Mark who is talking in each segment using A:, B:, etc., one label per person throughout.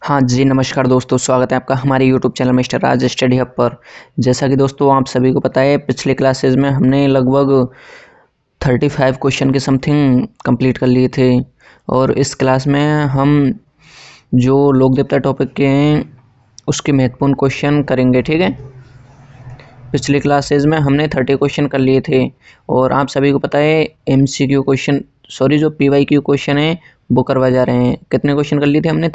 A: हाँ जी, नमस्कार दोस्तों, स्वागत है आपका हमारे यूट्यूब चैनल मिस्टर राज स्टडी हब पर। जैसा कि दोस्तों आप सभी को पता है, पिछले क्लासेस में हमने लगभग 35 क्वेश्चन के समथिंग कंप्लीट कर लिए थे। और इस क्लास में हम जो लोक देवता टॉपिक के हैं उसके महत्वपूर्ण क्वेश्चन करेंगे। ठीक है, पिछले क्लासेस में हमने 30 क्वेश्चन कर लिए थे और आप सभी को पता है MCQ क्वेश्चन जो PYQ क्वेश्चन है वो करवा जा रहे हैं। कितने क्वेश्चन कर लिए थे हमने?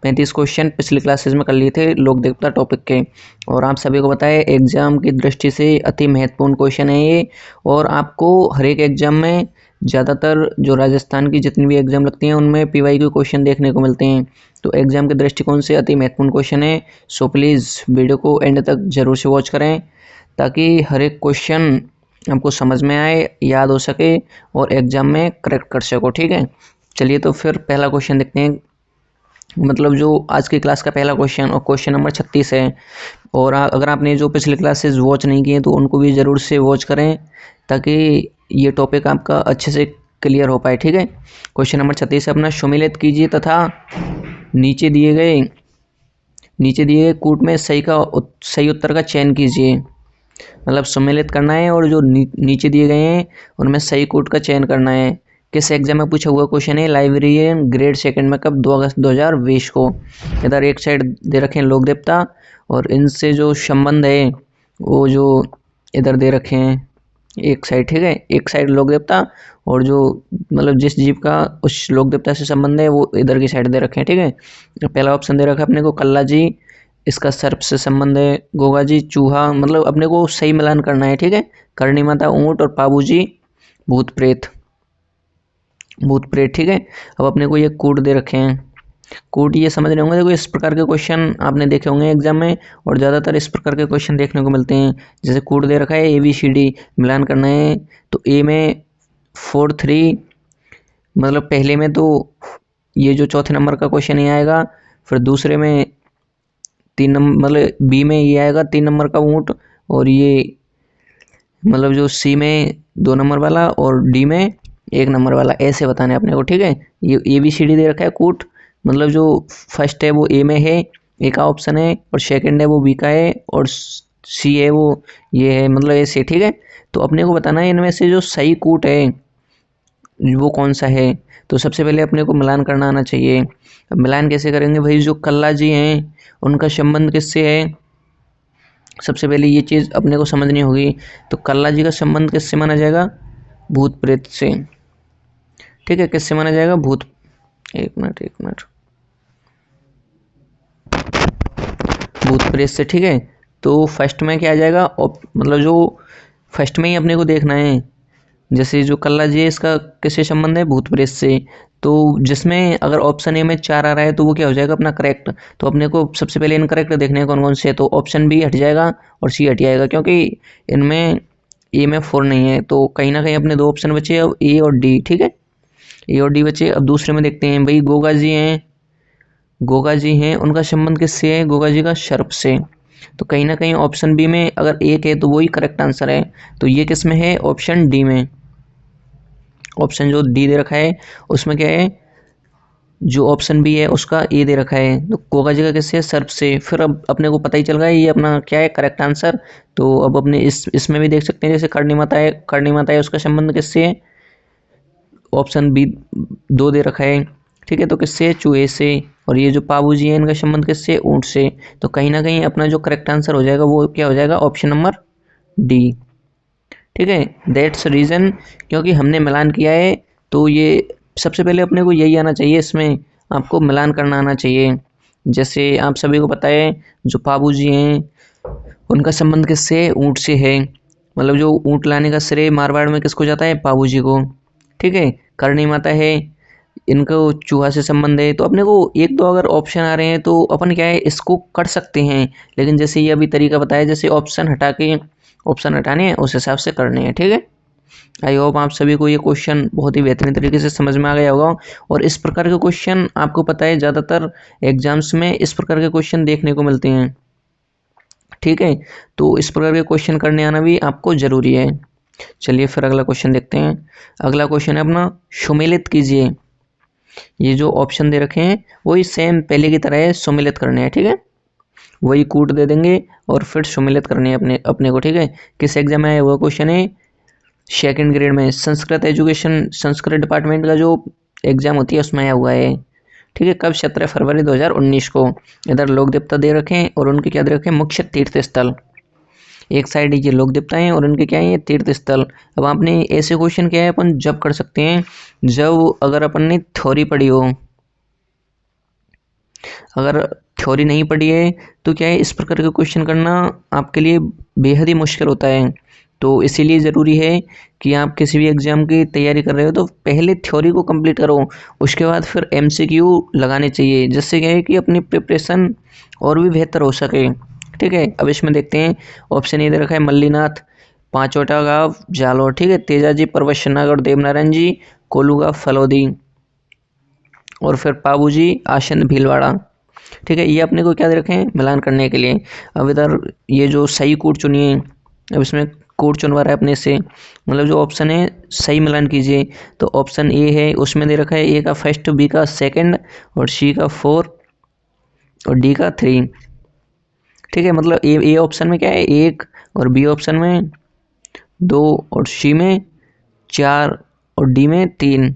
A: 35 क्वेश्चन पिछली क्लासेस में कर लिए थे लोक देवता टॉपिक के। और आप सभी को पता है एग्जाम की दृष्टि से अति महत्वपूर्ण क्वेश्चन है ये। और आपको हर एक एग्जाम में ज़्यादातर जो राजस्थान की जितनी भी एग्जाम लगती हैं उनमें PYQ क्वेश्चन देखने को मिलते हैं। तो एग्जाम के दृष्टिकोण से अति महत्वपूर्ण क्वेश्चन है। सो प्लीज़ वीडियो को एंड तक जरूर से वॉच करें ताकि हर एक क्वेश्चन आपको समझ में आए, याद हो सके और एग्जाम में करेक्ट कर सको। ठीक है, चलिए तो फिर पहला क्वेश्चन देखते हैं। मतलब जो आज की क्लास का पहला क्वेश्चन और क्वेश्चन नंबर 36 है। और अगर आपने जो पिछले क्लासेस वॉच नहीं किए तो उनको भी ज़रूर से वॉच करें ताकि ये टॉपिक आपका अच्छे से क्लियर हो पाए। ठीक है, क्वेश्चन नंबर 36 है अपना, सम्मिलित कीजिए तथा नीचे दिए गए कूट में सही उत्तर का चयन कीजिए। मतलब सम्मिलित करना है और जो नीचे दिए गए हैं उनमें सही कूट का चयन करना है। किस एग्जाम में पूछा हुआ क्वेश्चन है? लाइब्रेरियन ग्रेड सेकंड में कब? 2 अगस्त 2020 को। इधर एक साइड दे रखे हैं लोक देवता और इनसे जो संबंध है वो जो इधर दे रखे हैं एक साइड। ठीक है, एक साइड लोक देवता और जो मतलब जिस जीव का उस लोक देवता से संबंध है वो इधर की साइड दे रखे हैं। ठीक है, तो पहला ऑप्शन दे रखा है अपने को कल्ला जी, इसका सर्प से संबंध है। गोगा जी चूहा, मतलब अपने को सही मिलान करना है। ठीक है, करणी माता ऊंट और पाबू जी भूत प्रेत। ठीक है, अब अपने को ये कूट दे रखे हैं। कूट ये समझ रहे होंगे, देखो इस प्रकार के क्वेश्चन आपने देखे होंगे एग्जाम में और ज़्यादातर इस प्रकार के क्वेश्चन देखने को मिलते हैं। जैसे कूट दे रखा है ABCD, मिलान करना है तो A में 4 3, मतलब पहले में तो ये जो चौथे नंबर का क्वेश्चन ही आएगा, फिर दूसरे में 3 नंबर मतलब B में ये आएगा 3 नंबर का ऊँट, और ये मतलब जो C में 2 नंबर वाला और D में 1 नंबर वाला, ऐसे बताना है अपने को। ठीक है, ये ABCD दे रखा है। कूट मतलब जो फर्स्ट है वो A में है, A का ऑप्शन है, और सेकंड है वो B का है, और C है वो ये है, मतलब ऐसे। ठीक है, तो अपने को बताना है इनमें से जो सही कूट है वो कौन सा है। तो सबसे पहले अपने को मिलान करना आना चाहिए। अब मिलान कैसे करेंगे भाई? जो कल्ला जी हैं उनका संबंध किससे है? सबसे पहले ये चीज़ अपने को समझनी होगी। तो कल्ला जी का संबंध किससे माना जाएगा? भूत प्रेत से। ठीक है, किससे माना जाएगा? एक मिनट भूत प्रेत से। ठीक है, तो फर्स्ट में क्या आ जाएगा? मतलब जो फर्स्ट में ही अपने को देखना है। जैसे जो कल्ला जी है इसका किससे संबंध है? भूत प्रेत से। तो जिसमें अगर ऑप्शन ए में 4 आ रहा है तो वो क्या हो जाएगा अपना करेक्ट। तो अपने को सबसे पहले इनकरेक्ट देखने हैं कौन कौन से। तो ऑप्शन बी हट जाएगा और सी हट जाएगा, क्योंकि इनमें ए में 4 नहीं है। तो कहीं ना कहीं अपने 2 ऑप्शन बचे, अब ए और डी। ठीक है, ए और डी बचे। अब दूसरे में देखते हैं भाई, गोगा जी हैं उनका संबंध किससे है? गोगा जी का सर्प से। तो कहीं ना कहीं ऑप्शन बी में अगर एक है तो वही करेक्ट आंसर है। तो ये किस में है? ऑप्शन डी में। ऑप्शन जो डी दे रखा है उसमें क्या है? जो ऑप्शन बी है उसका ए दे रखा है। तो गोगा जी का किससे है? सर्प से। फिर अब अपने को पता ही चल गया ये अपना क्या है, करेक्ट आंसर। तो अब अपने इसमें भी देख सकते हैं, जैसे करणी माता है उसका संबंध किससे है? ऑप्शन बी 2 दे रखा है। ठीक है, तो किससे? चूहे से। और ये जो पाबू जी है इनका संबंध किससे? ऊंट से। तो कहीं ना कहीं अपना जो करेक्ट आंसर हो जाएगा वो क्या हो जाएगा? Option number D. ठीक है, दैट्स रीज़न, क्योंकि हमने मिलान किया है। तो ये सबसे पहले अपने को यही आना चाहिए, इसमें आपको मिलान करना आना चाहिए। जैसे आप सभी को पता है जो पाबू जी हैं उनका संबंध किससे? ऊँट से है। मतलब जो ऊँट लाने का श्रेय मारवाड़ में किसको जाता है? पाबू जी को। ठीक है, करणी माता है, इनको चूहा से संबंध है। तो अपने को 1-2 अगर ऑप्शन आ रहे हैं तो अपन क्या है इसको कर सकते हैं, लेकिन जैसे ये अभी तरीका बताया, जैसे ऑप्शन हटाने हैं उस हिसाब से करने हैं। ठीक है, आई होप आप सभी को ये क्वेश्चन बहुत ही बेहतरीन तरीके से समझ में आ गया होगा। और इस प्रकार के क्वेश्चन आपको पता है ज़्यादातर एग्जाम्स में इस प्रकार के क्वेश्चन देखने को मिलते हैं। ठीक है, तो इस प्रकार के क्वेश्चन करने आना भी आपको ज़रूरी है। चलिए फिर अगला क्वेश्चन देखते हैं। अगला क्वेश्चन है अपना, सुमेलित कीजिए। ये जो ऑप्शन दे रखे हैं वही सेम पहले की तरह है, सम्मिलित करने हैं, ठीक है। वही कूट दे देंगे और फिर सम्मिलित करने हैं अपने अपने को, ठीक है। किस एग्जाम में आया हुआ क्वेश्चन है, सेकंड ग्रेड में संस्कृत एजुकेशन, संस्कृत डिपार्टमेंट का जो एग्जाम होती है उसमें आया हुआ है, ठीक है। कब? 17 फरवरी 2019 को। इधर लोक देवता दे रखे हैं और उनके क्या दे रखे हैं, मुख्य तीर्थ स्थल। एक साइड ये लोक देवता हैं और उनके क्या है, ये तीर्थ स्थल। अब आपने ऐसे क्वेश्चन क्या है अपन जब कर सकते हैं, जब अगर अपन ने थ्योरी पढ़ी हो। अगर थ्योरी नहीं पढ़ी है तो क्या है, इस प्रकार के क्वेश्चन करना आपके लिए बेहद ही मुश्किल होता है। तो इसीलिए ज़रूरी है कि आप किसी भी एग्ज़ाम की तैयारी कर रहे हो तो पहले थ्योरी को कंप्लीट करो, उसके बाद फिर एमसीक्यू लगाने चाहिए, जिससे क्या है कि अपनी प्रिपरेशन और भी बेहतर हो सके, ठीक है। अब इसमें देखते हैं, ऑप्शन ए दे रखा है मल्लीनाथ, पांचोटा गांव जालोर, ठीक है। तेजाजी पर्वत श्रीनगर, देवनारायण जी कोलूगा फलोदी, और फिर पाबूजी आशंद भीलवाड़ा, ठीक है। ये अपने को क्या दे रखे हैं, मिलान करने के लिए। अब इधर ये जो सही कोड चुनिए, अब इसमें कोड चुनवा रहा है अपने से, मतलब जो ऑप्शन है सही मिलान कीजिए। तो ऑप्शन ए है, उसमें दे रखा है ए का फर्स्ट, बी का सेकंड, और सी का 4 और डी का 3, ठीक है। मतलब ए ऑप्शन में क्या है 1, और बी ऑप्शन में 2, और सी में 4, और डी में 3,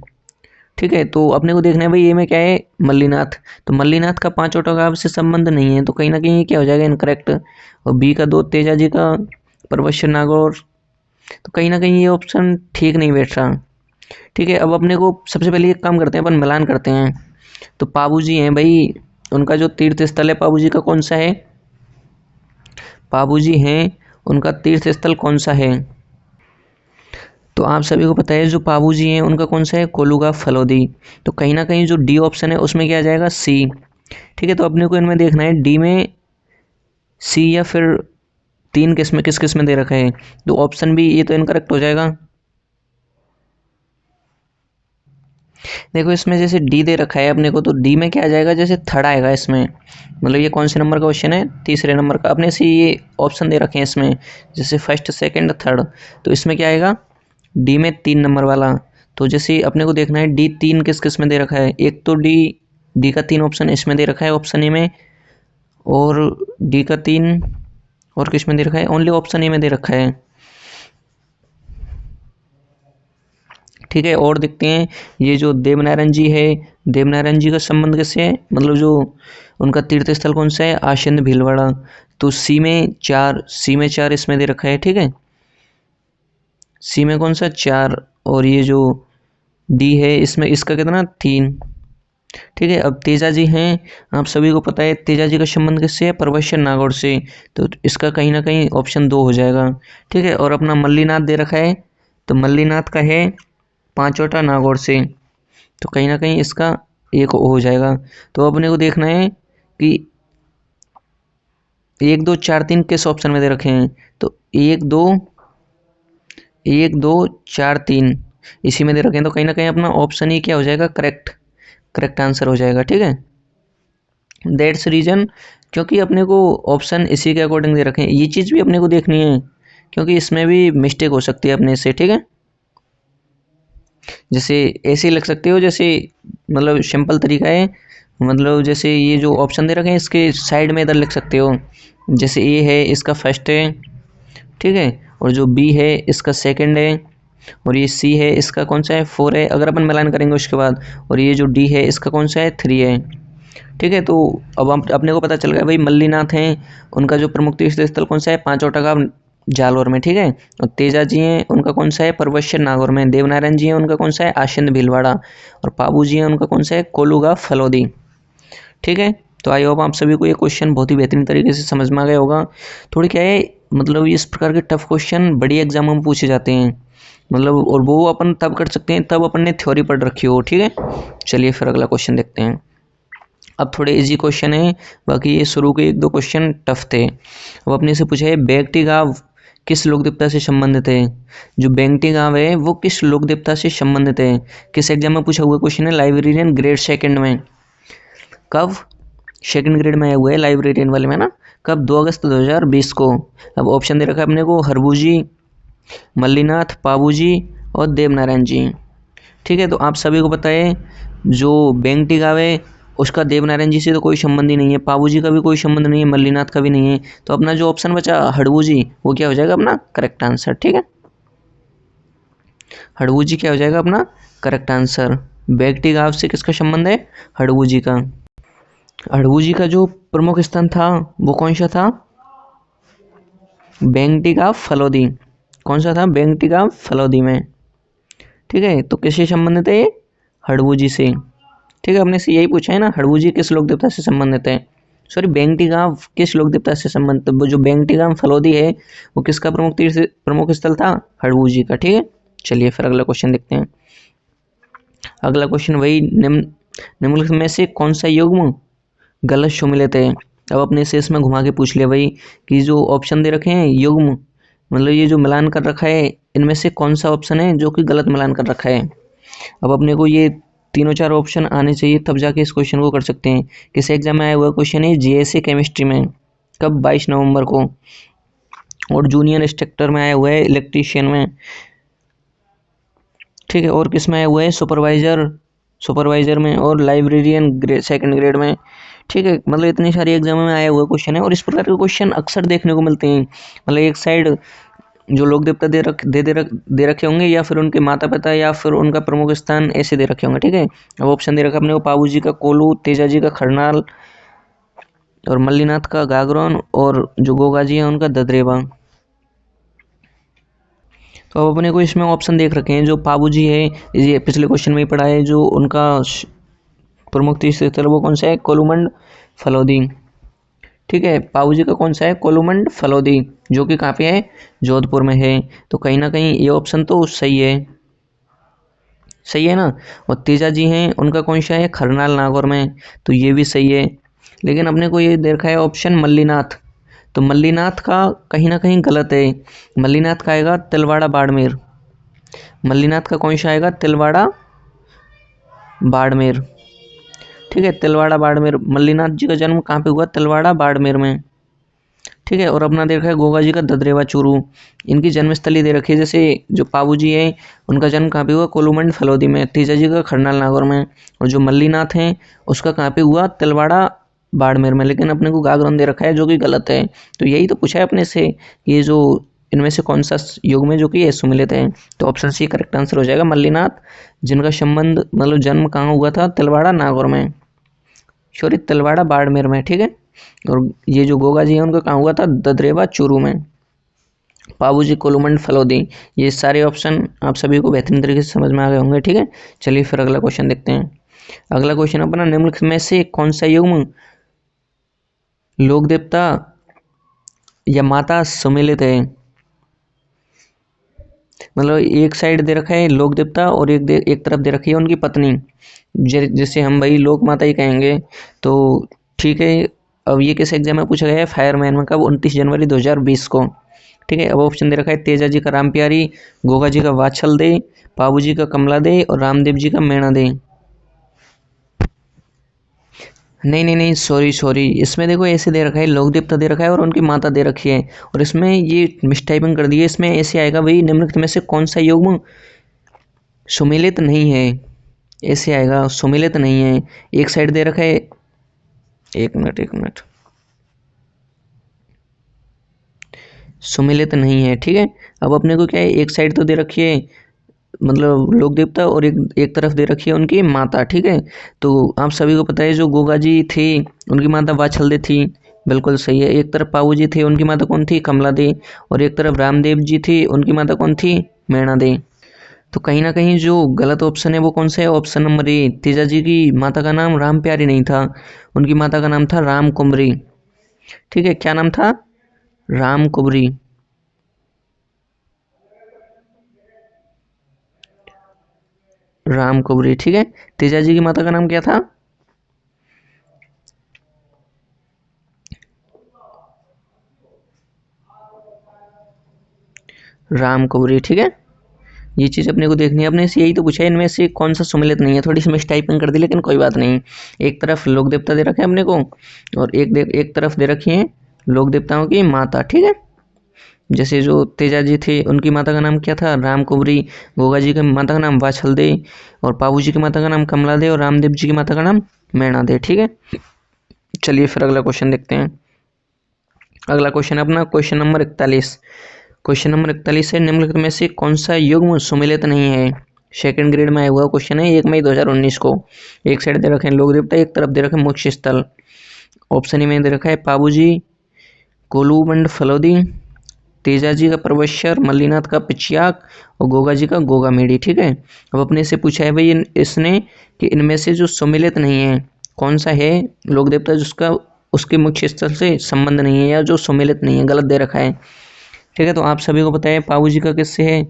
A: ठीक है। तो अपने को देखना है भाई, ये में क्या है मल्लीनाथ, तो मल्लीनाथ का पांचों गांव से संबंध नहीं है, तो कहीं ना कहीं ये क्या हो जाएगा, इनकरेक्ट। और बी का 2 तेजाजी का परवश्य नागौर, तो कहीं ना कहीं ये ऑप्शन ठीक नहीं बैठ रहा, ठीक है। अब अपने को सबसे पहले एक काम करते हैं, अपन मिलान करते हैं। तो पाबूजी हैं भाई, उनका जो तीर्थ स्थल है पाबूजी का कौन सा है, पाबूजी हैं उनका तीर्थ स्थल कौन सा है, तो आप सभी को पता है जो पाबूजी हैं उनका कौन सा है, कोलूगा फलोदी। तो कहीं ना कहीं जो डी ऑप्शन है उसमें क्या आ जाएगा, सी, ठीक है। तो अपने को इनमें देखना है डी में सी या फिर 3 किस किस में दे रखा है, तो ऑप्शन बी ये तो इनकरेक्ट हो जाएगा। देखो इसमें जैसे डी दे रखा है अपने को, तो डी में क्या आ जाएगा, जैसे थर्ड आएगा इसमें, मतलब ये कौन से नंबर का क्वेश्चन है, तीसरे नंबर का। अपने से ये ऑप्शन दे रखे हैं इसमें, जैसे फर्स्ट सेकंड थर्ड, तो इसमें क्या आएगा, डी में 3 नंबर वाला। तो जैसे अपने को देखना है डी 3 किस में दे रखा है, एक तो डी का 3 ऑप्शन इसमें दे रखा है ऑप्शन ए में, और डी का 3 और किस में दे रखा है, ओनली ऑप्शन ए में दे रखा है, ठीक है। और देखते हैं ये जो देवनारायण जी है, देवनारायण जी का संबंध किससे है, मतलब जो उनका तीर्थ स्थल कौन सा है, आशंद भीलवाड़ा। तो सी में 4 इसमें दे रखा है, ठीक है। सी में कौन सा 4, और ये जो डी है इसमें इसका कितना 3, ठीक है। अब तेजा जी हैं, आप सभी को पता है तेजा जी का संबंध किससे है, परवश्य नागौर से, तो इसका कहीं ना कहीं ऑप्शन 2 हो जाएगा, ठीक है। और अपना मल्लीनाथ दे रखा है, तो मल्लीनाथ का है पांचोटा नागौर से, तो कहीं ना कहीं इसका एक हो जाएगा। तो अपने को देखना है कि 1 2 4 3 किस ऑप्शन में दे रखे हैं, तो 1 2 4 3 इसी में दे रखे हैं, तो कहीं ना कहीं अपना ऑप्शन ही क्या हो जाएगा, करेक्ट आंसर हो जाएगा, ठीक है। दैट्स रीजन, क्योंकि अपने को ऑप्शन इसी के अकॉर्डिंग दे रखे हैं। ये चीज़ भी अपने को देखनी है, क्योंकि इसमें भी मिस्टेक हो सकती है अपने से, ठीक है। जैसे ऐसे लिख सकते हो, जैसे मतलब सिंपल तरीका है, मतलब जैसे ये जो ऑप्शन दे रखे हैं इसके साइड में इधर लिख सकते हो, जैसे ए है इसका फर्स्ट है, ठीक है, और जो बी है इसका सेकंड है, और ये सी है इसका कौन सा है 4 है, अगर अपन मिलान करेंगे उसके बाद, और ये जो डी है इसका कौन सा है 3 है, ठीक है। तो अब हम अपने को पता चल गया भाई मल्लीनाथ हैं, उनका जो प्रमुख तीर्थ स्थल कौन सा है, पांचोटा का जालोर में, ठीक है। और तेजा जी हैं उनका कौन सा है, परवश्य नागौर में। देवनारायण जी हैं उनका कौन सा है, आशिंद भीलवाड़ा। और पाबू जी हैं उनका कौन सा है, कोलूगा फलोदी, ठीक है। तो आई होप आप सभी को ये क्वेश्चन बहुत ही बेहतरीन तरीके से समझ में आ गया होगा। थोड़ी क्या है, मतलब इस प्रकार के टफ क्वेश्चन बड़ी एग्जामों में पूछे जाते हैं, मतलब और वो अपन तब कर सकते हैं तब अपन ने थ्योरी पढ़ रखी हो, ठीक है। चलिए फिर अगला क्वेश्चन देखते हैं। अब थोड़े इजी क्वेश्चन है, बाकी ये शुरू के 1 2 क्वेश्चन टफ थे। अब अपने से पूछा है बेंगटी गांव किस लोक देवता से संबंधित है, जो बेंगटी गांव है वो किस लोक देवता से संबंधित है। किस एग्जाम में पूछा हुआ क्वेश्चन है, लाइब्रेरियन ग्रेड सेकंड में। कब? सेकंड ग्रेड में आया हुआ है लाइब्रेरियन वाले में ना, कब? 2 अगस्त 2020 को। अब ऑप्शन दे रखा है अपने को हरबूजी, मल्लीनाथ, पाबूजी और देवनारायण जी, ठीक है, तो आप सभी को पता है जो बेंगटी गाँव है उसका देवनारायण जी से तो कोई संबंध ही नहीं है, पाबू जी का भी कोई संबंध नहीं है, मल्लीनाथ का भी नहीं है। तो अपना जो ऑप्शन बचा हड़वू जी, वो क्या हो जाएगा अपना करेक्ट आंसर। ठीक है, हड़वू जी क्या हो जाएगा अपना करेक्ट आंसर। बेंगटी गाँव से किसका संबंध है? हड़वू जी का। हड़वू जी का जो प्रमुख स्थान था वो कौन सा था? बेंगटी गाँव फलोदी। कौन सा था? बेंगटी गाँव फलोदी में। ठीक है, तो किससे संबंधित है ये? हड़वू जी से। ठीक है, हमने से यही पूछा है ना, हड़वू जी किस लोक देवता से संबंधित है? सॉरी, बेंगटी गाँव किस लोक देवता से संबंधित? वो जो बेंगटी गाँव फलोदी है वो किसका प्रमुख स्थल था? हड़वू जी का। ठीक है, चलिए फिर अगला क्वेश्चन देखते हैं। अगला क्वेश्चन वही निम्नलिखित में से कौन सा युग्म गलत सुमेलित है? अब अपने से इसमें घुमा के पूछ लिया भाई कि जो ऑप्शन दे रखे हैं युग्म, मतलब ये जो मिलान कर रखा है, इनमें से कौन सा ऑप्शन है जो कि गलत मिलान कर रखा है। अब अपने को ये तीनों चार ऑप्शन आने चाहिए तब जाके इस क्वेश्चन को कर सकते हैं। किस एग्जाम में आया हुआ क्वेश्चन है? जीएससी केमिस्ट्री में। कब? 22 नवंबर को। और जूनियर इंस्ट्रक्टर में आया हुआ है, इलेक्ट्रीशियन में। ठीक है, और किस में आया हुआ है? सुपरवाइजर में और लाइब्रेरियन सेकंड ग्रेड में। ठीक है, मतलब इतनी सारी एग्जामों में आया हुआ क्वेश्चन है और इस प्रकार के क्वेश्चन अक्सर देखने को मिलते हैं। मतलब एक साइड जो लोक देवता दे रखे होंगे या फिर उनके माता पिता या फिर उनका प्रमुख स्थान ऐसे दे रखे होंगे। ठीक है, अब ऑप्शन दे रखा अपने को पाबू जी का कोलू, तेजा जी का खरनाल और मल्लीनाथ का गागरोन और जो गोगा जी है उनका ददरेवा। तो अब अपने को इसमें ऑप्शन देख रखे हैं, जो पाबू जी है ये पिछले क्वेश्चन में ही पढ़ा है, जो उनका प्रमुख तीर्थ स्थल वो कौन सा है? कोलूमंड फलोदी। ठीक है, पाबू जी का कौन सा है? कोलूमंड फलोदी, जो कि कहाँ पे है? जोधपुर में है। तो कहीं ना कहीं ये ऑप्शन तो सही है, सही है ना। और तेजा जी हैं उनका कौन सा है? खरनाल नागौर में, तो ये भी सही है। लेकिन अपने को ये देखा है ऑप्शन मल्लीनाथ, तो मल्लीनाथ का कहीं ना कहीं गलत है। मल्लीनाथ का आएगा तिलवाड़ा बाड़मेर। मल्लीनाथ का कौन सा आएगा? तिलवाड़ा बाड़मेर। ठीक है, तिलवाड़ा बाड़मेर। मल्लीनाथ जी का जन्म कहाँ पे हुआ? तिलवाड़ा बाड़मेर में। ठीक है, और अपना दे रखा है गोगा जी का ददरेवा चूरू। इनकी जन्मस्थली दे रखी है, जैसे जो पाबू जी है उनका जन्म कहाँ पे हुआ? कोलूमंड फलोदी में। तेजा जी का खरनाल नागौर में। और जो मल्लीनाथ हैं उसका कहाँ पे हुआ? तिलवाड़ा बाड़मेर में। लेकिन अपने को गागरोन दे रखा है जो कि गलत है। तो यही तो पूछा है अपने से, ये जो इनमें से कौन सा युग में जो कि ये सुमिलित है। तो ऑप्शन सी करेक्ट आंसर हो जाएगा, मल्लीनाथ, जिनका संबंध मतलब जन्म कहाँ हुआ था? तिलवाड़ा नागौर में, सॉरी तिलवाड़ा बाड़मेर में। ठीक है, और ये जो गोगा जी है उनका कहाँ हुआ था? ददरेवा चूरू में। पाबूजी कोलूमंड फलोदी। ये सारे ऑप्शन आप सभी को बेहतरीन तरीके से समझ में आ गए होंगे। ठीक है, चलिए फिर अगला क्वेश्चन देखते हैं। अगला क्वेश्चन अपना निम्नलिखित में से कौन सा युग्म लोक देवता या माता सम्मिलित है? मतलब एक साइड दे रखा है लोक देवता और एक तरफ दे रखी है उनकी पत्नी, जिसे हम भाई लोक माता ही कहेंगे। तो ठीक है, अब ये किस एग्जाम में पूछा गया है? फायरमैन में। कब? 29 जनवरी 2020 को। ठीक है, अब ऑप्शन दे रखा है तेजा जी का राम प्यारी, गोगा जी का वात्सल दे, पाबू जी का कमला दे और रामदेव जी का मैणा दे। नहीं नहीं नहीं, सॉरी, इसमें देखो ऐसे दे रखा है, लोक देवता दे रखा है और उनकी माता दे रखी है, और इसमें ये मिसटाइपिंग कर दी है। इसमें ऐसे आएगा भाई निम्नलिखित में से कौन सा युग्म सुमेलित नहीं है? ऐसे आएगा, सुमेलित नहीं है। एक साइड दे रखा है, एक मिनट, सुमेलित नहीं है। ठीक है, अब अपने को क्या है, एक साइड तो दे रखी है मतलब लोक देवता और एक तरफ दे रखी है उनकी माता। ठीक है, तो आप सभी को पता है जो गोगा जी थी उनकी माता वात्सल्य थी, बिल्कुल सही है। एक तरफ पाबू जी थे उनकी माता कौन थी? कमला दे। और एक तरफ रामदेव जी थी उनकी माता कौन थी? मैणा दे। तो कहीं ना कहीं जो गलत ऑप्शन है वो कौन सा है? Option number A. Teja ji की माता का नाम राम प्यारी नहीं था, उनकी माता का नाम था राम कुमरी। ठीक है, क्या नाम था? राम कुमरी। राम कुबरी। ठीक है, तेजा जी की माता का नाम क्या था? राम कुबरी। ठीक है, ये चीज़ अपने को देखनी है। अपने से यही तो पूछा है इनमें से कौन सा सुमेलित नहीं है। थोड़ी सी मिस टाइपिंग कर दी लेकिन कोई बात नहीं। एक तरफ लोक देवता दे रखे हैं अपने को और एक तरफ दे रखी है लोक देवताओं की माता। ठीक है, जैसे जो तेजा जी थे उनकी माता का नाम क्या था, राम कुंवरी। गोगा जी की माता का नाम वाछल दे, और पाबू जी की माता का नाम कमला दे, और रामदेव जी की माता का नाम मैणा दे। ठीक है, चलिए फिर अगला क्वेश्चन देखते हैं। अगला क्वेश्चन अपना क्वेश्चन नंबर 41। क्वेश्चन नंबर 41 है, निम्नलिखित में से कौन सा युग्म सुमेलित नहीं है। सेकंड ग्रेड में आया हुआ क्वेश्चन है 1 मई 2019 को। एक साइड दे रखे हैं लोक देवता, एक तरफ दे रखे हैं मोक्ष स्थल। ऑप्शन ई में दे रखा है पाबूजी कोलूमंड फलोदी, तेजा जी का परवश्यर, मल्लीनाथ का पिचियाक, और गोगा जी का गोगा मेडी। ठीक है, अब अपने से पूछा है भाई इसने कि इनमें से जो सुमेलित नहीं है कौन सा है लोक देवता जिसका उसके मुख्य स्थल से संबंध नहीं है या जो सुमेलित नहीं है, गलत दे रखा है। ठीक है, तो आप सभी को पता है पाबू जी का किससे है,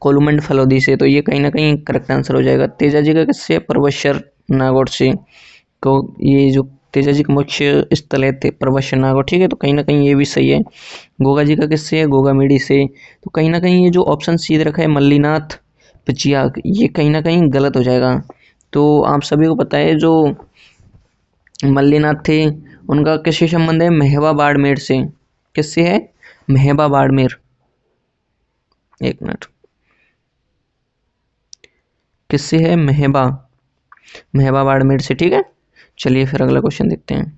A: कोलूमंड फलोदी से, तो ये कहीं ना कहीं करेक्ट आंसर हो जाएगा। तेजा जी का किससे, परवश्यर नागौर से, तो ये जो तेजा जी का मुख्य स्थल है परवश्य नागौर। ठीक है, तो कहीं ना कहीं ये भी सही है। गोगा जी का किससे है, गोगा मेडी से, तो कहीं ना कहीं ये जो ऑप्शन सी दे रखा है मल्लीनाथ पिचियाक, ये कहीं ना कहीं गलत हो जाएगा। तो आप सभी को पता है जो मल्लीनाथ थे उनका किससे संबंध है, मेहबा बाड़मेर से। किससे है, मेहबा बाड़मेर। एक मिनट, किससे है, मेहबा बाड़मेर से। ठीक है, चलिए फिर अगला क्वेश्चन देखते हैं।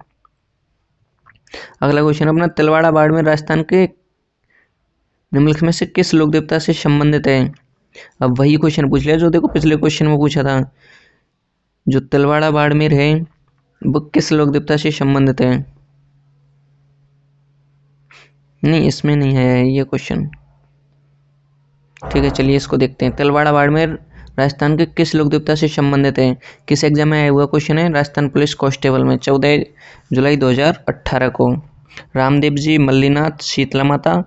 A: अगला क्वेश्चन अपना तिलवाड़ा बाड़मेर राजस्थान के निम्नलिखित में से किस लोक देवता से संबंधित है। अब वही क्वेश्चन पूछ लिया जो देखो पिछले क्वेश्चन में पूछा था। जो तिलवाड़ा बाड़मेर है वो किस लोक देवता से संबंधित है। नहीं, इसमें नहीं है ये क्वेश्चन। ठीक है, चलिए इसको देखते हैं। तिलवाड़ा बाड़मेर राजस्थान के किस लोक देवता से संबंधित है। किस एग्जाम में आया हुआ क्वेश्चन है, राजस्थान पुलिस कांस्टेबल में 14 जुलाई 2018 को। रामदेव जी, मल्लीनाथ, शीतला माता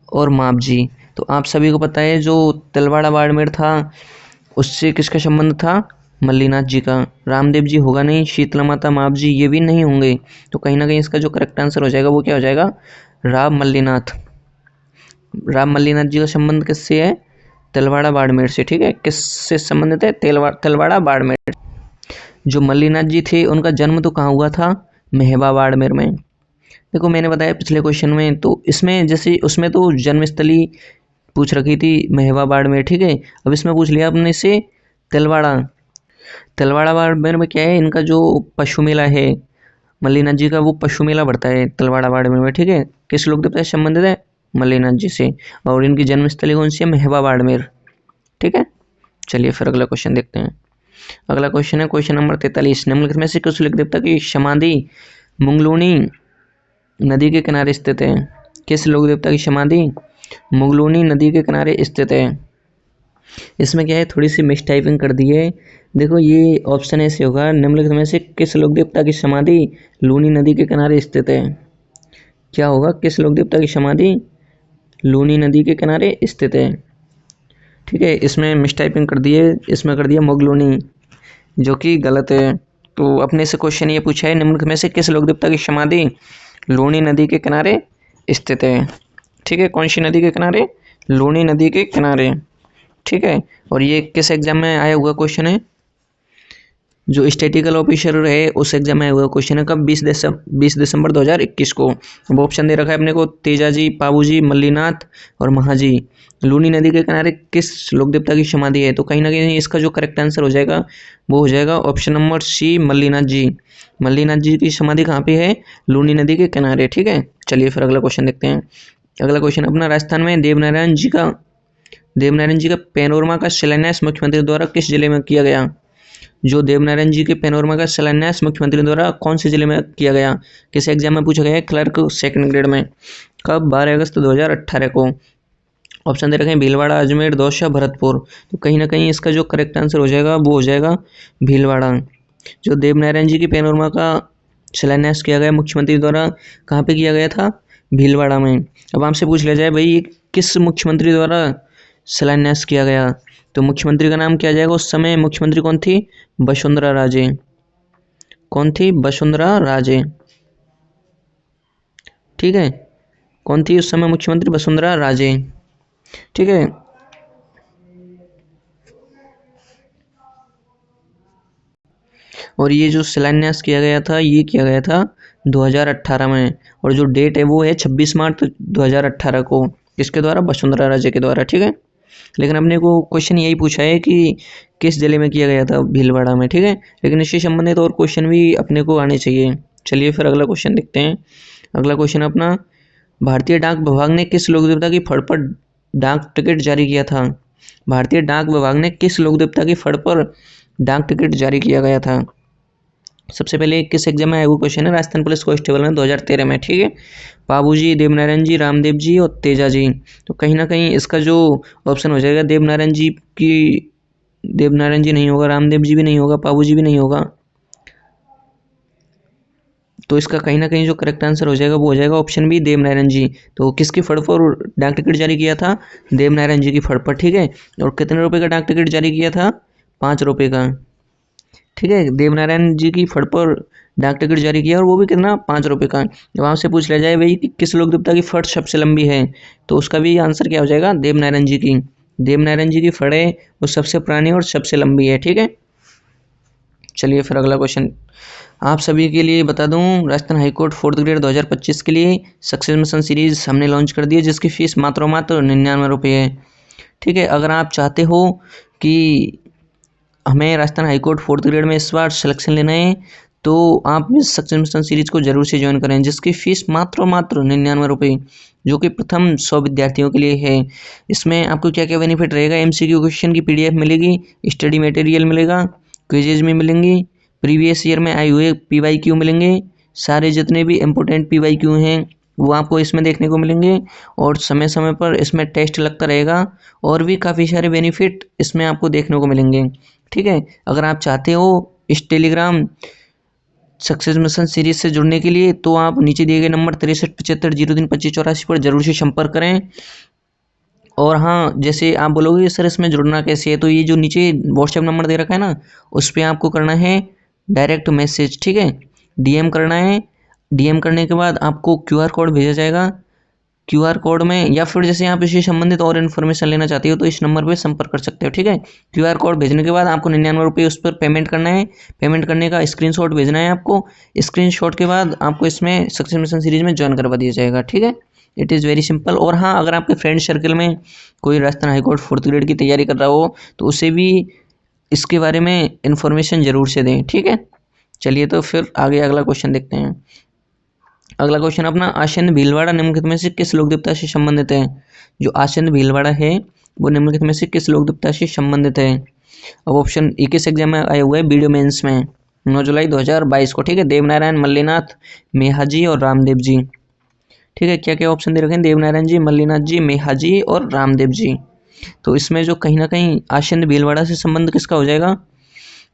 A: और माप जी। तो आप सभी को पता है जो तिलवाड़ा बाड़मेर था उससे किसका संबंध था, मल्लीनाथ जी का। रामदेव जी होगा नहीं, शीतला माता, माप जी ये भी नहीं होंगे, तो कहीं ना कहीं इसका जो करेक्ट आंसर हो जाएगा वो क्या हो जाएगा, राम मल्लीनाथ। राम मल्लीनाथ जी का संबंध किससे है, तिलवाड़ा बाड़मेर से। ठीक है, किससे संबंधित है, तिलवाड़ा बाड़मेर। जो मल्लीनाथ जी थे उनका जन्म तो कहाँ हुआ था, मेहबा बाड़मेर में। देखो मैंने बताया पिछले क्वेश्चन में, तो इसमें जैसे उसमें तो जन्मस्थली पूछ रखी थी मेहबा बाड़मेर। ठीक है, अब इसमें पूछ लिया अपने से तिलवाड़ा। तिलवाड़ा बाड़मेर में क्या है, इनका जो पशु मेला है मल्लीनाथ जी का, वो पशु मेला बढ़ता है तिलवाड़ा बाड़मेर में। ठीक है, किस लोक देवता से संबंधित है, मल्लीनाथ जी से, और इनकी जन्मस्थली कौन सी है, मेहबा बाड़मेर। ठीक है, चलिए फिर अगला क्वेश्चन देखते हैं। अगला क्वेश्चन है क्वेश्चन नंबर 43। निम्नलिखित में से किस लोक देवता की समाधि मुंगलूनी नदी के किनारे स्थित है। किस लोक देवता की समाधि मुंगलूनी नदी के किनारे स्थित है। इसमें क्या है, थोड़ी सी मिस टाइपिंग कर दी है। देखो ये ऑप्शन ऐसे होगा, निम्नलिखित में से किस लोक देवता की समाधि लूनी नदी के किनारे स्थित है। क्या होगा, किस लोक देवता की समाधि लूनी नदी के किनारे स्थित है। ठीक है, इसमें मिस टाइपिंग कर दी है, इसमें कर दिया मोगलूनी, जो कि गलत है। तो अपने से क्वेश्चन ये पूछा है, निम्नलिखित में से किस लोक देवता की समाधि लूनी नदी के किनारे स्थित है। ठीक है, कौन सी नदी के किनारे, लूनी नदी के किनारे। ठीक है, और ये किस एग्जाम में आया हुआ क्वेश्चन है, जो स्टैटिकल ऑफिसर है उस एग्जाम में आया हुआ क्वेश्चन है। कब, 20 दिसंबर 2021 को। अब ऑप्शन दे रखा है अपने को तेजा जी, पाबू जी, मल्लीनाथ और महाजी। लूनी नदी के किनारे किस लोक देवता की समाधि है, तो कहीं ना कहीं इसका जो करेक्ट आंसर हो जाएगा वो हो जाएगा ऑप्शन नंबर सी, मल्लीनाथ जी। मल्लीनाथ जी की समाधि कहाँ पे है, लूनी नदी के किनारे। ठीक है, चलिए फिर अगला क्वेश्चन देखते हैं। अगला क्वेश्चन अपना, राजस्थान में देवनारायण जी का पैनोरमा का शिलान्यास मुख्यमंत्री द्वारा किस जिले में किया गया। जो देवनारायण जी के पैनोरमा का शिलान्यास मुख्यमंत्री द्वारा कौन से जिले में किया गया। किस एग्जाम में पूछा गया है, क्लर्क सेकंड ग्रेड में। कब, 12 अगस्त 2018 को। ऑप्शन दे रखे हैं भीलवाड़ा, अजमेर, दौसा, भरतपुर। तो कहीं ना कहीं इसका जो करेक्ट आंसर हो जाएगा वो हो जाएगा भीलवाड़ा। जो देवनारायण जी की पैनोरमा का शिलान्यास किया गया मुख्यमंत्री द्वारा, कहाँ पे किया गया था, भीलवाड़ा में। अब आपसे पूछ लिया जाए भाई किस मुख्यमंत्री द्वारा शिलान्यास किया गया, तो मुख्यमंत्री का नाम क्या आ जाएगा। उस समय मुख्यमंत्री कौन थी, वसुंधरा राजे। कौन थी, वसुंधरा राजे। ठीक है, कौन थी उस समय मुख्यमंत्री, वसुंधरा राजे। ठीक है, और ये जो शिलान्यास किया गया था ये किया गया था 2018 में, और जो डेट है वो है 26 मार्च 2018 को। किसके द्वारा? वसुंधरा राजे के द्वारा, ठीक है। लेकिन अपने को क्वेश्चन यही पूछा है कि किस जिले में किया गया था? भीलवाड़ा में, ठीक है। लेकिन इससे संबंधित और क्वेश्चन भी अपने को आने चाहिए। चलिए फिर अगला क्वेश्चन देखते हैं। अगला क्वेश्चन अपना, भारतीय डाक विभाग ने किस लोक देवता की फड़ पर डाक टिकट जारी किया था? भारतीय डाक विभाग ने किस लोक देवता की फड़ पर डाक टिकट जारी किया गया था? सबसे पहले किस एग्जाम में आया वो क्वेश्चन है? राजस्थान पुलिस कांस्टेबल में 2013 में, ठीक है। बाबूजी, देवनारायण जी, रामदेव जी और तेजा जी। तो कहीं ना कहीं इसका जो ऑप्शन हो जाएगा देवनारायण जी नहीं होगा, रामदेव जी भी नहीं होगा, बाबू जी भी नहीं होगा। तो इसका कहीं ना कहीं जो करेक्ट आंसर हो जाएगा वो हो जाएगा ऑप्शन बी, देवनारायण जी। तो किसकी फड़ पर डाक टिकट जारी किया था? देवनारायण जी की फड़ पर, ठीक है। और कितने रुपए का डाक टिकट जारी किया था? 5 रुपए का, ठीक है। देवनारायण जी की फड़ पर डाक टिकट जारी किया, और वो भी कितना? 5 रुपए का। जब आपसे पूछ लिया जाए भाई कि किस लोक देवता की फड़ सबसे लंबी है, तो उसका भी आंसर क्या हो जाएगा? देवनारायण जी की। देवनारायण जी की फड़ है वो सबसे पुरानी और सबसे लंबी है, ठीक है। चलिए फिर अगला क्वेश्चन आप सभी के लिए बता दूं, राजस्थान हाईकोर्ट 4th ग्रेड 2025 के लिए सक्सेस मिशन सीरीज हमने लॉन्च कर दी है, जिसकी फीस मात्र 99 रुपये है, ठीक है। अगर आप चाहते हो कि हमें राजस्थान हाईकोर्ट 4th ग्रेड में इस बार सिलेक्शन लेना है, तो आप इस सक्सेस मिशन सीरीज को जरूर से ज्वाइन करें, जिसकी फीस मात्र 99 रुपये, जो कि प्रथम 100 विद्यार्थियों के लिए है। इसमें आपको क्या क्या बेनिफिट रहेगा? MCQ क्वेश्चन की PDF मिलेगी, स्टडी मटेरियल मिलेगा, क्विजेज में मिलेंगी, प्रीवियस ईयर में आए हुए PYQ मिलेंगे, सारे जितने भी इम्पोर्टेंट PYQ हैं वो आपको इसमें देखने को मिलेंगे, और समय समय पर इसमें टेस्ट लगता रहेगा, और भी काफ़ी सारे बेनिफिट इसमें आपको देखने को मिलेंगे, ठीक है। अगर आप चाहते हो इस टेलीग्राम सक्सेस मिशन सीरीज से जुड़ने के लिए, तो आप नीचे दिए गए नंबर 6375032584 पर जरूर से संपर्क करें। और हाँ, जैसे आप बोलोगे सर इसमें जुड़ना कैसे है, तो ये जो नीचे व्हाट्सएप नंबर दे रखा है ना, उस पर आपको करना है डायरेक्ट मैसेज, ठीक है। DM करना है। DM करने के बाद आपको QR कोड भेजा जाएगा। QR कोड में, या फिर जैसे आप इससे संबंधित और इन्फॉर्मेशन लेना चाहते हो तो इस नंबर पे संपर्क कर सकते हो, ठीक है। QR कोड भेजने के बाद आपको 99 रुपये उस पर पेमेंट करना है। पेमेंट करने का स्क्रीनशॉट भेजना है आपको। स्क्रीनशॉट के बाद आपको इसमें सक्सेस मिशन सीरीज में ज्वाइन करवा दिया जाएगा, ठीक है। It is very simple. और हाँ, अगर आपके फ्रेंड सर्कल में कोई राजस्थान हाईकोर्ट 4th ग्रेड की तैयारी कर रहा हो, तो उसे भी इसके बारे में इन्फॉर्मेशन जरूर से दें, ठीक है। चलिए तो फिर आगे अगला क्वेश्चन देखते हैं। अगला क्वेश्चन अपना, आसन्न भीलवाड़ा निम्नलिखित में से किस लोक देवता से संबंधित है? जो आसन्न भीलवाड़ा है वो निम्नलिखित में से किस लोक देवता से संबंधित है? अब ऑप्शन 21 एग्जाम में आया हुआ है, वीडियो मेंस में 9 जुलाई 2022 को, ठीक है। देवनारायण, मल्लीनाथ, मेहाजी और रामदेव जी, ठीक है। क्या क्या ऑप्शन दे रखे हैं? देवनारायण जी, मल्लीनाथ जी, मेहाजी और रामदेव जी। तो इसमें जो कहीं ना कहीं आसन्न भीलवाड़ा से संबंध किसका हो जाएगा?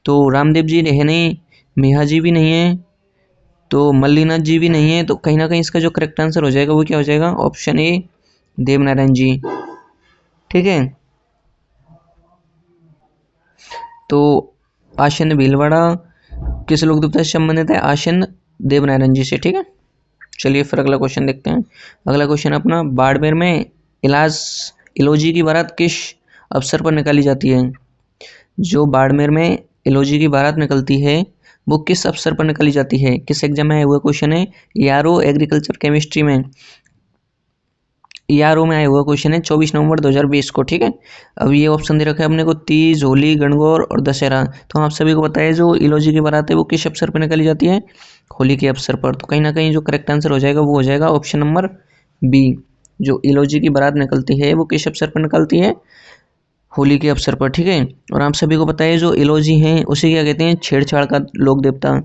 A: तो रामदेव जी है नहीं, मेहाजी भी नहीं है, तो मल्लीनाथ जी भी नहीं है, तो कहीं ना कहीं इसका जो करेक्ट आंसर हो जाएगा वो क्या हो जाएगा? ऑप्शन ए, देवनारायण जी, ठीक है। तो आसन्न भीलवाड़ा किस लोक देवता से संबंधित है? आसन्न देवनारायण जी से, ठीक है। चलिए फिर अगला क्वेश्चन देखते हैं। अगला क्वेश्चन अपना, बाड़मेर में इलोजी की बारात किस अवसर पर निकाली जाती है? जो बाड़मेर में इलोजी की बारात निकलती है वो किस अवसर पर निकाली जाती है? किस एग्जाम में आया हुआ क्वेश्चन है? ERO एग्रीकल्चर केमिस्ट्री में, ERO में आया हुआ क्वेश्चन है 24 नवंबर 2020 को, ठीक है। अब ये ऑप्शन दे रखा है अपने को, तीज, होली, गणगौर और दशहरा। तो आप सभी को पता है जो इलोजी की बारात है वो किस अवसर पर निकाली जाती है? होली के अवसर पर। तो कहीं ना कहीं जो करेक्ट आंसर हो जाएगा वो हो जाएगा ऑप्शन नंबर बी। जो इलोजी की बारात निकलती है वो किस अवसर पर निकलती है? होली के अवसर पर, ठीक है। और आप सभी को पता है जो इलोजी हैं उसे क्या कहते हैं? छेड़छाड़ का लोक देवता।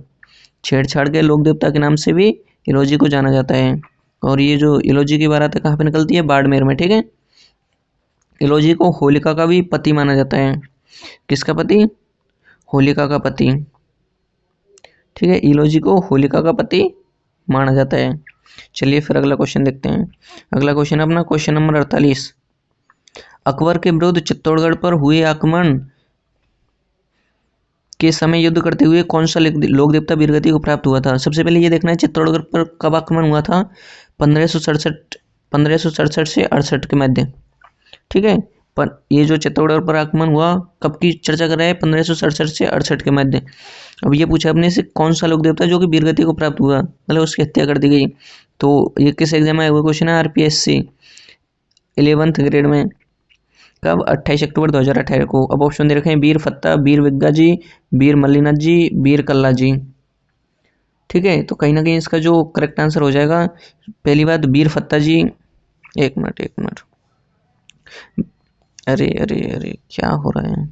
A: छेड़छाड़ के लोक देवता के नाम से भी इलोजी को जाना जाता है। और ये जो इलोजी की बारात है कहाँ पे निकलती है? बाड़मेर में, ठीक है। इलोजी को होलिका का भी पति माना जाता है। किसका पति? होलिका का पति, ठीक है। इलोजी को होलिका का पति माना जाता है। चलिए फिर अगला क्वेश्चन देखते हैं। अगला क्वेश्चन अपना क्वेश्चन नंबर 48, अकबर के विरुद्ध चित्तौड़गढ़ पर हुए आक्रमण के समय युद्ध करते हुए कौन सा लोक देवता वीरगति को प्राप्त हुआ था? सबसे पहले ये देखना है चित्तौड़गढ़ पर कब आक्रमण हुआ था? 1567 से 68 के मध्य, ठीक है। पर ये जो चित्तौड़गढ़ पर आक्रमण हुआ कब की चर्चा कर रहा है, 1567 से 68 के मध्य। अब ये पूछा अपने से कौन सा लोक देवता जो कि वीरगति को प्राप्त हुआ, मतलब उसकी हत्या कर दी गई। तो ये किस एग्जाम में आया हुआ क्वेश्चन है, RPSC 11th ग्रेड में। कब, 28 अक्टूबर 2018 को। अब ऑप्शन दे रखे हैं वीर फत्ता, वीर विग्गा जी, वीर मल्लीनाथ जी, वीर कल्ला जी। ठीक है, तो कहीं ना कहीं इसका जो करेक्ट आंसर हो जाएगा, पहली बात वीर फत्ता जी। एक मिनट, अरे अरे अरे क्या हो रहा है।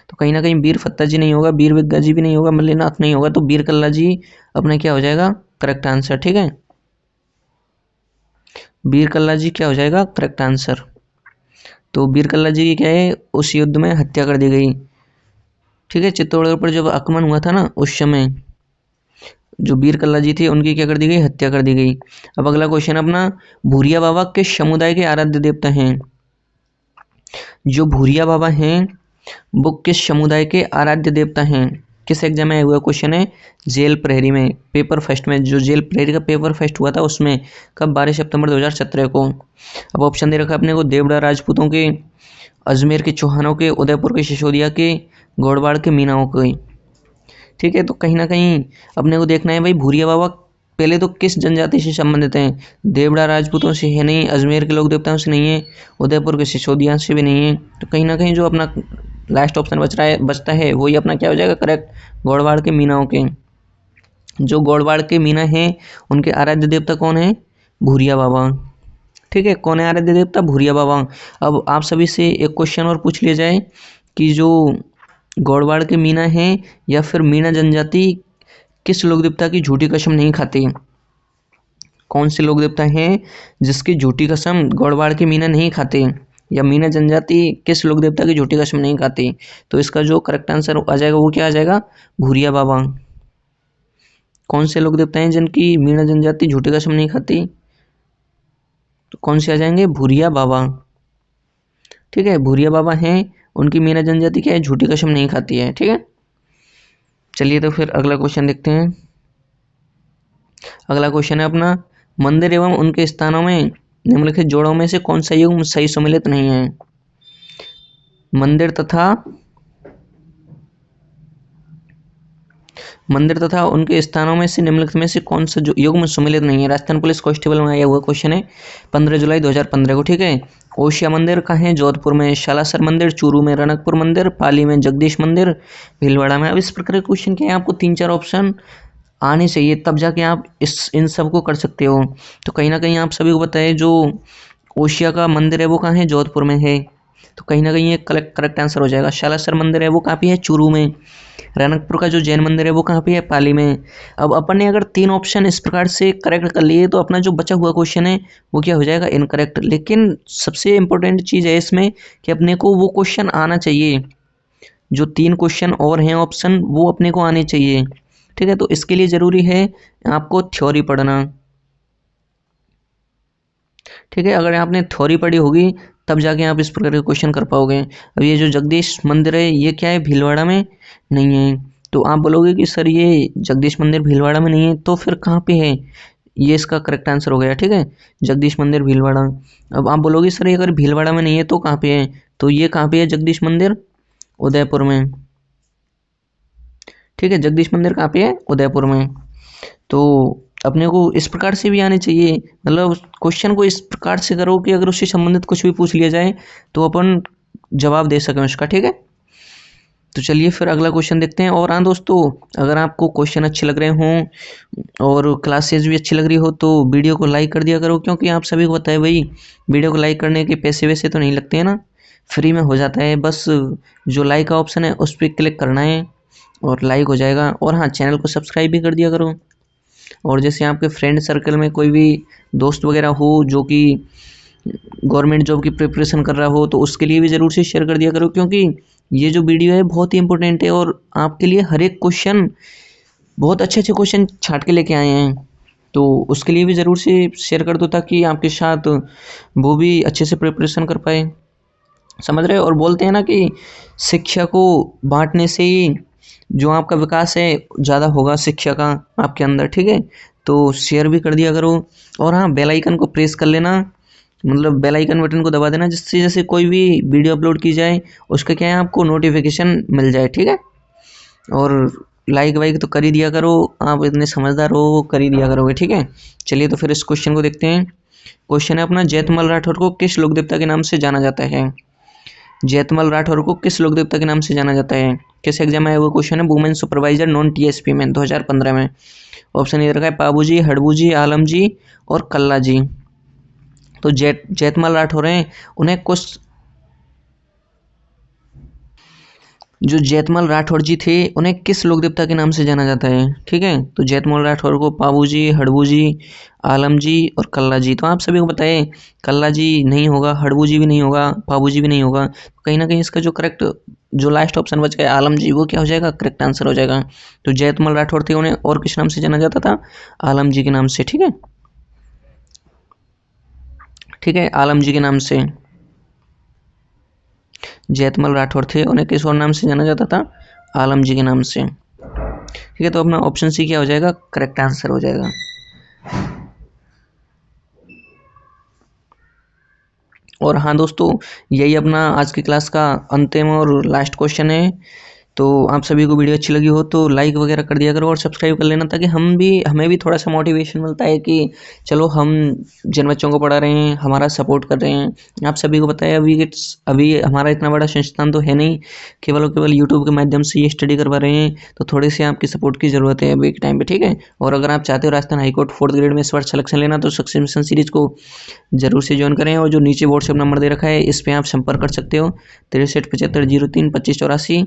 A: तो कहीं ना कहीं वीर फत्ता जी नहीं होगा, वीर विग्गा जी भी नहीं होगा, मल्लीनाथ नहीं होगा, तो वीर कल्ला जी अपना क्या हो जाएगा करेक्ट आंसर। ठीक है, वीर कल्ला जी क्या हो जाएगा करेक्ट आंसर। तो वीर कल्ला जी की क्या है, उस युद्ध में हत्या कर दी गई। ठीक है, चित्तौड़गढ़ पर जब आक्रमण हुआ था ना, उस समय जो वीर कल्ला जी थे उनकी क्या कर दी गई, हत्या कर दी गई। अब अगला क्वेश्चन अपना, भूरिया बाबा किस समुदाय के आराध्य देवता हैं। जो भूरिया बाबा हैं वो किस समुदाय के आराध्य देवता हैं। किस एग्जाम में आया हुआ क्वेश्चन है, जेल प्रहरी में, पेपर फर्स्ट में, जो जेल प्रहरी का पेपर फर्स्ट हुआ था उसमें। कब, 12 सितंबर 2017 को। अब ऑप्शन दे रखा अपने को, देवड़ा राजपूतों के, अजमेर के चौहानों के, उदयपुर के सिसोदिया के, गौड़वाड़ के मीनाओं के। ठीक है, तो कहीं ना कहीं अपने को देखना है भाई भूरिया बाबा पहले तो किस जनजाति से संबंधित हैं। देवड़ा राजपूतों से है नहीं, अजमेर के लोक देवताओं से नहीं है, उदयपुर के सिसोदिया से भी नहीं है। तो कहीं ना कहीं जो अपना लास्ट ऑप्शन बचता है वही अपना क्या हो जाएगा करेक्ट, गौड़वाड़ के मीनाओं के। जो गौड़वाड़ के मीना हैं उनके आराध्य देवता कौन है, भूरिया बाबा। ठीक है, कौन है आराध्य देवता, भूरिया बाबा। अब आप सभी से एक क्वेश्चन और पूछ लिया जाए कि जो गौड़वाड़ के मीना हैं या फिर मीना जनजाति किस लोक देवता की झूठी कसम नहीं खाती। कौन से लोक देवता हैं जिसकी झूठी कसम गौड़वाड़ के मीना नहीं खाते, या मीना जनजाति किस लोक देवता की झूठी कसम नहीं खाती। तो इसका जो करेक्ट आंसर आ जाएगा वो क्या आ जाएगा, भूरिया बाबा। कौन से लोक देवता हैं जिनकी मीना जनजाति झूठी कसम नहीं खाती, तो कौन से आ जाएंगे, भूरिया बाबा। ठीक है, भूरिया बाबा हैं, उनकी मीना जनजाति क्या है, झूठी कसम नहीं खाती है। ठीक है, चलिए तो फिर अगला क्वेश्चन देखते हैं। अगला क्वेश्चन है अपना, मंदिर एवं उनके स्थानों में निम्नलिखित जोड़ों में से कौन सा युग्म सही सम्मिलित नहीं है। मंदिर तथा उनके स्थानों में से निम्नलिखित में से कौन सा युग्म सम्मिलित नहीं है। राजस्थान पुलिस कांस्टेबल में आया हुआ क्वेश्चन है 15 जुलाई 2015 को। ठीक है, ओशिया मंदिर कहाँ है, जोधपुर में, शालासर मंदिर चूरू में, रनकपुर मंदिर पाली में, जगदीश मंदिर भीलवाड़ा में। अब इस प्रकार के क्वेश्चन के हैं आपको 3-4 ऑप्शन आने चाहिए, तब जाके आप इन सब को कर सकते हो। तो कहीं ना कहीं आप सभी को पता है जो ओशिया का मंदिर है वो कहाँ है, जोधपुर में है। तो कहीं ना कहीं ये करेक्ट आंसर हो जाएगा। शालासर मंदिर है वो कहाँ पे है, चूरू में। रनकपुर का जो जैन मंदिर है वो कहाँ पे है, पाली में। अब अपन ने अगर 3 ऑप्शन इस प्रकार से करेक्ट कर लिए तो अपना जो बचा हुआ क्वेश्चन है वो क्या हो जाएगा, इनकरेक्ट। लेकिन सबसे इंपॉर्टेंट चीज़ है इसमें कि अपने को वो क्वेश्चन आना चाहिए, जो 3 क्वेश्चन और हैं ऑप्शन वो अपने को आने चाहिए। ठीक है, तो इसके लिए ज़रूरी है आपको थ्योरी पढ़ना। ठीक है, अगर आपने थ्योरी पढ़ी होगी तब जाके आप इस प्रकार के क्वेश्चन कर पाओगे। अब ये जो जगदीश मंदिर है ये क्या है, भीलवाड़ा में नहीं है। तो आप बोलोगे कि सर ये जगदीश मंदिर भीलवाड़ा में नहीं है, तो फिर कहाँ पे है, ये इसका करेक्ट आंसर हो गया। ठीक है, जगदीश मंदिर भीलवाड़ा। अब आप बोलोगे सर ये अगर भीलवाड़ा में नहीं है तो कहाँ पे है, तो ये कहाँ पे है, जगदीश मंदिर उदयपुर में। ठीक है, जगदीश मंदिर कहाँ पे है, उदयपुर में। तो अपने को इस प्रकार से भी आने चाहिए, मतलब क्वेश्चन को इस प्रकार से करो कि अगर उससे संबंधित कुछ भी पूछ लिया जाए तो अपन जवाब दे सकें उसका। ठीक है, तो चलिए फिर अगला क्वेश्चन देखते हैं। और हाँ दोस्तों, अगर आपको क्वेश्चन अच्छे लग रहे हों और क्लासेस भी अच्छी लग रही हो तो वीडियो को लाइक कर दिया करो, क्योंकि आप सभी को पता है भाई वीडियो को लाइक करने के पैसे वैसे तो नहीं लगते हैं ना, फ्री में हो जाता है। बस जो लाइक का ऑप्शन है उस पर क्लिक करना है और लाइक हो जाएगा। और हाँ, चैनल को सब्सक्राइब भी कर दिया करो। और जैसे आपके फ्रेंड सर्कल में कोई भी दोस्त वगैरह हो जो कि गवर्नमेंट जॉब की प्रिपरेशन कर रहा हो तो उसके लिए भी ज़रूर से शेयर कर दिया करो, क्योंकि ये जो वीडियो है बहुत ही इंपॉर्टेंट है और आपके लिए हर एक क्वेश्चन, बहुत अच्छे अच्छे क्वेश्चन छाट के लेके आए हैं। तो उसके लिए भी ज़रूर से शेयर कर दो ताकि आपके साथ वो भी अच्छे से प्रिपरेशन कर पाए, समझ रहे हो। और बोलते हैं ना कि शिक्षा को बांटने से ही जो आपका विकास है ज़्यादा होगा, शिक्षा का आपके अंदर। ठीक है, तो शेयर भी कर दिया करो। और हाँ, बेल आइकन को प्रेस कर लेना, मतलब बेल आइकन बटन को दबा देना, जिससे जैसे कोई भी वीडियो अपलोड की जाए उसका क्या है आपको नोटिफिकेशन मिल जाए, ठीक है। और लाइक वाइक तो कर ही दिया करो, आप इतने समझदार हो, वो कर ही दिया करोगे, ठीक है। चलिए तो फिर इस क्वेश्चन को देखते हैं। क्वेश्चन है अपना, जैतमल राठौर को किस लोक देवता के नाम से जाना जाता है। जैतमल राठौर को किस लोक देवता के नाम से जाना जाता है। किस एग्जाम में आया हुआ क्वेश्चन है, वुमेन सुपरवाइजर नॉन टीएसपी में 2015 में। ऑप्शन इधर का है पाबूजी, हड़बूजी, आलम जी और कल्ला जी। तो जैतमल राठौर हैं, उन्हें कुछ जो जैतमल राठौर जी थे उन्हें किस लोक देवता के नाम से जाना जाता है, ठीक है। तो जैतमल राठौर को पाबूजी, हड़बूजी, आलम जी और कल्ला जी। तो आप सभी को बताए कल्ला जी नहीं होगा, हड़बूजी भी नहीं होगा, पाबूजी भी नहीं होगा। तो कहीं ना कहीं इसका जो करेक्ट जो लास्ट ऑप्शन बच गया आलम जी, वो क्या हो जाएगा, करेक्ट आंसर हो जाएगा। तो जैतमल राठौर थे, उन्हें और किस नाम से जाना जाता था, आलम जी के नाम से, ठीक है। ठीक है, आलम जी के नाम से जैतमल राठौर थे, उन्हें किस और नाम से जाना जाता था, आलम जी के नाम से, ठीक है। तो अपना ऑप्शन सी क्या हो जाएगा, करेक्ट आंसर हो जाएगा। और हाँ दोस्तों, यही अपना आज की क्लास का अंतिम और लास्ट क्वेश्चन है। तो आप सभी को वीडियो अच्छी लगी हो तो लाइक वगैरह कर दिया करो और सब्सक्राइब कर लेना, ताकि हमें भी थोड़ा सा मोटिवेशन मिलता है कि चलो हम जिन बच्चों को पढ़ा रहे हैं हमारा सपोर्ट कर रहे हैं। आप सभी को पता है अभी हमारा इतना बड़ा संस्थान तो है नहीं, केवल और केवल यूट्यूब के माध्यम से ये स्टडी करवा रहे हैं। तो थोड़ी सी आपकी सपोर्ट की ज़रूरत है अभी के टाइम पर, ठीक है। और अगर आप चाहते हो राजस्थान हाईकोर्ट 4th ग्रेड में इस बार सिलेक्शन लेना, तो सक्सेस मिशन सीरीज़ को जरूर से ज्वाइन करें। और जो नीचे व्हाट्सएप नंबर दे रखा है इस पर आप संपर्क कर सकते हो, 6375032584,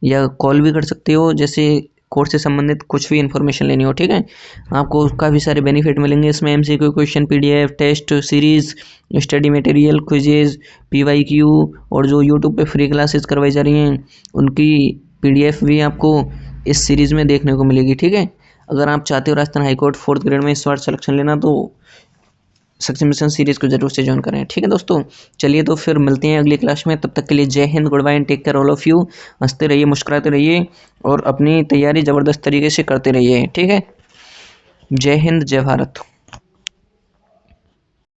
A: या कॉल भी कर सकते हो, जैसे कोर्स से संबंधित कुछ भी इन्फॉर्मेशन लेनी हो, ठीक है। आपको काफ़ी सारे बेनिफिट मिलेंगे इसमें, MCQ question, PDF, test series, study material, quizzes, PYQ, और जो यूट्यूब पे फ्री क्लासेस करवाई जा रही हैं उनकी पीडीएफ भी आपको इस सीरीज़ में देखने को मिलेगी, ठीक है। अगर आप चाहते हो राजस्थान हाईकोर्ट 4th ग्रेड में इस बार सिलेक्शन लेना, तो सक्सेस मिशन सीरीज़ को जरूर से ज्वाइन करें, ठीक है दोस्तों। चलिए तो फिर मिलते हैं अगली क्लास में, तब तक के लिए जय हिंद, good bye and take care all of you. हंसते रहिए, मुस्कुराते रहिए और अपनी तैयारी ज़बरदस्त तरीके से करते रहिए, ठीक है। जय हिंद, जय भारत।